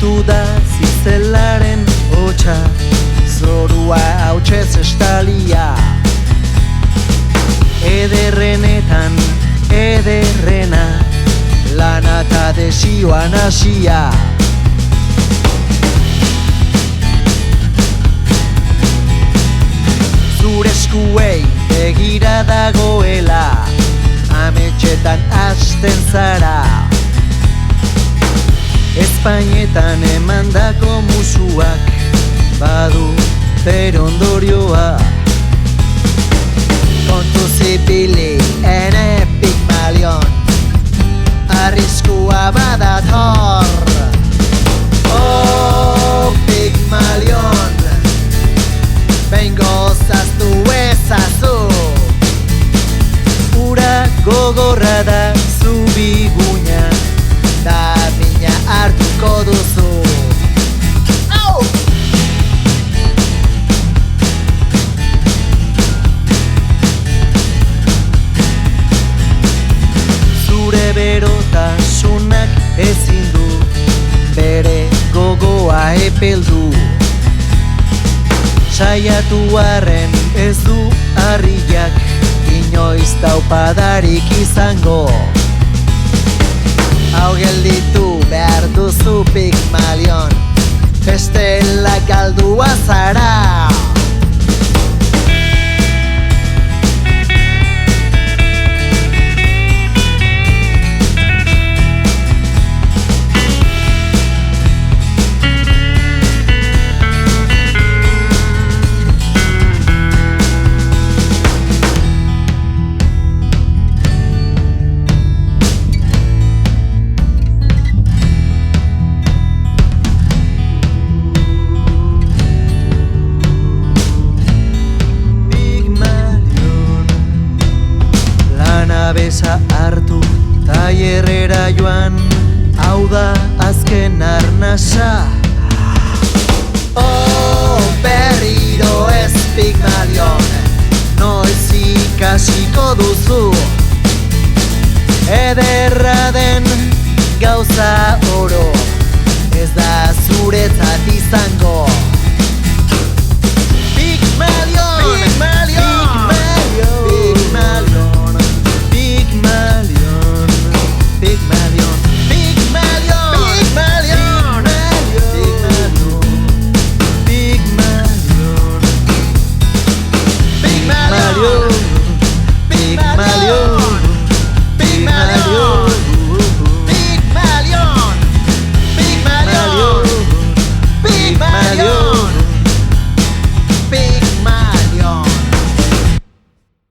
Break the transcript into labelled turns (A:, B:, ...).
A: piztu da zizelaren hotxa, zorua hautsez estalia. Ederrenetan ederrena, lana eta desioan hasia. Zure eskuei begira dagoela, ametxetan hasten zara. Espainetan emandako musuak badu bere ondorioa. Kontuz ipili ene Pigmalion, arriskua badator. Oh, Pigmalion, behingo zaztu ezazu. Ura gogorra da zu biguina, da mina hartuko duzu. Zure berotasunak ezin du bere gogoa epeldu. Saiatu arren ez du harriak inoiz taupadarik izango. Hau gelditu behar duzu Pigmalion, bestela galdua zara. Besa hartu tailerrera joan, hau da azken arnasa. Oh, berriro ez Pigmalion, noiz ikasiko duzu. Ederra den gauza oro, ez da zuretzat izango.